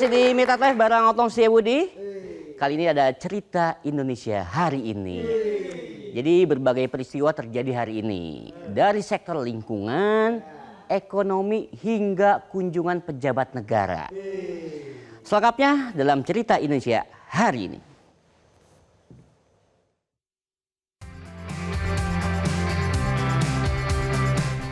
Masih di Mita Live bareng Otong Setiabudi. Kali ini ada cerita Indonesia hari ini. Jadi berbagai peristiwa terjadi hari ini. Dari sektor lingkungan, ekonomi hingga kunjungan pejabat negara. Selengkapnya dalam cerita Indonesia hari ini.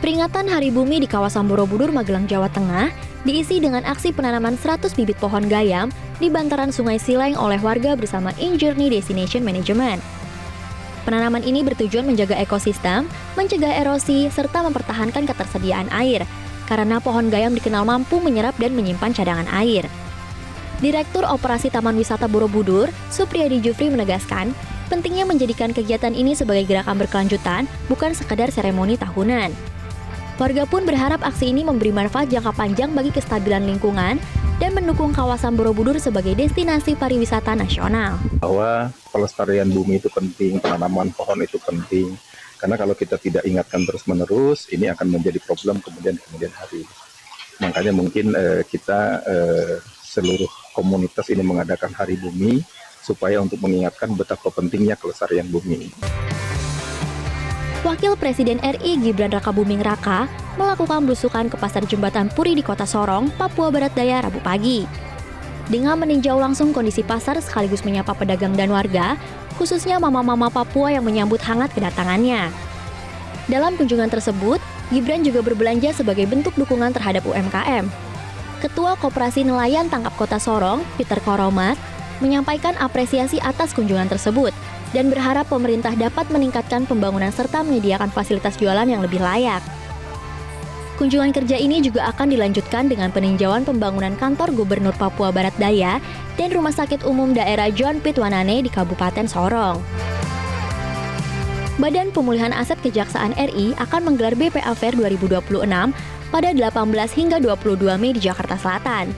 Peringatan Hari Bumi di kawasan Borobudur, Magelang, Jawa Tengah diisi dengan aksi penanaman 100 bibit pohon gayam di bantaran Sungai Sileng oleh warga bersama InJourney Destination Management. Penanaman ini bertujuan menjaga ekosistem, mencegah erosi, serta mempertahankan ketersediaan air, karena pohon gayam dikenal mampu menyerap dan menyimpan cadangan air. Direktur Operasi Taman Wisata Borobudur, Supriyadi Jufri menegaskan, pentingnya menjadikan kegiatan ini sebagai gerakan berkelanjutan, bukan sekadar seremoni tahunan. Warga pun berharap aksi ini memberi manfaat jangka panjang bagi kestabilan lingkungan dan mendukung kawasan Borobudur sebagai destinasi pariwisata nasional. Bahwa pelestarian bumi itu penting, penanaman pohon itu penting. Karena kalau kita tidak ingatkan terus-menerus, ini akan menjadi problem kemudian hari. Makanya mungkin kita seluruh komunitas ini mengadakan Hari Bumi supaya untuk mengingatkan betapa pentingnya kelestarian bumi. Wakil Presiden RI Gibran Rakabuming Raka melakukan belusukan ke Pasar Jembatan Puri di Kota Sorong, Papua Barat Daya Rabu pagi. Dengan meninjau langsung kondisi pasar sekaligus menyapa pedagang dan warga, khususnya mama-mama Papua yang menyambut hangat kedatangannya. Dalam kunjungan tersebut, Gibran juga berbelanja sebagai bentuk dukungan terhadap UMKM. Ketua Koperasi Nelayan Tangkap Kota Sorong, Peter Koromat, menyampaikan apresiasi atas kunjungan tersebut dan berharap pemerintah dapat meningkatkan pembangunan serta menyediakan fasilitas jualan yang lebih layak. Kunjungan kerja ini juga akan dilanjutkan dengan peninjauan pembangunan kantor Gubernur Papua Barat Daya dan Rumah Sakit Umum Daerah John Pitwanane di Kabupaten Sorong. Badan Pemulihan Aset Kejaksaan RI akan menggelar BPA Fair 2026 pada 18 hingga 22 Mei di Jakarta Selatan,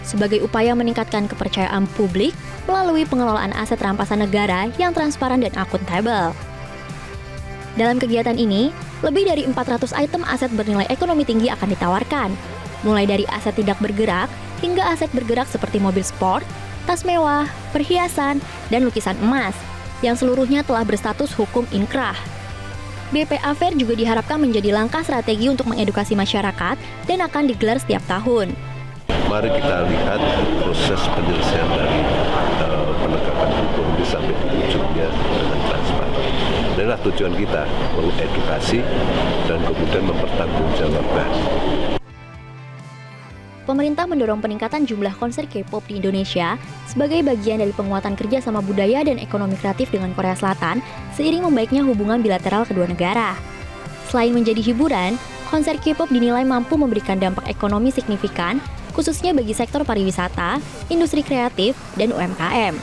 sebagai upaya meningkatkan kepercayaan publik melalui pengelolaan aset rampasan negara yang transparan dan akuntabel. Dalam kegiatan ini, lebih dari 400 item aset bernilai ekonomi tinggi akan ditawarkan, mulai dari aset tidak bergerak hingga aset bergerak seperti mobil sport, tas mewah, perhiasan, dan lukisan emas, yang seluruhnya telah berstatus hukum inkrah. BPA Fair juga diharapkan menjadi langkah strategi untuk mengedukasi masyarakat dan akan digelar setiap tahun. Mari kita lihat proses penyelesaian dari penegakan hukum ini sampai di ujungnya dengan transparan. Inilah tujuan kita, mengedukasi dan kemudian mempertanggungjawabkan. Pemerintah mendorong peningkatan jumlah konser K-pop di Indonesia sebagai bagian dari penguatan kerjasama budaya dan ekonomi kreatif dengan Korea Selatan seiring membaiknya hubungan bilateral kedua negara. Selain menjadi hiburan, konser K-pop dinilai mampu memberikan dampak ekonomi signifikan khususnya bagi sektor pariwisata, industri kreatif, dan UMKM.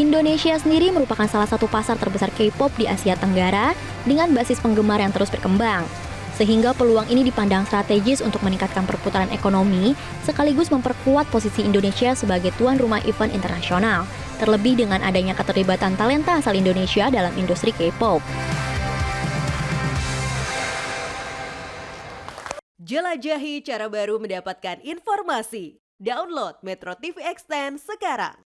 Indonesia sendiri merupakan salah satu pasar terbesar K-pop di Asia Tenggara dengan basis penggemar yang terus berkembang, sehingga peluang ini dipandang strategis untuk meningkatkan perputaran ekonomi sekaligus memperkuat posisi Indonesia sebagai tuan rumah event internasional, terlebih dengan adanya keterlibatan talenta asal Indonesia dalam industri K-pop. Jelajahi cara baru mendapatkan informasi. Download Metro TV Extend sekarang.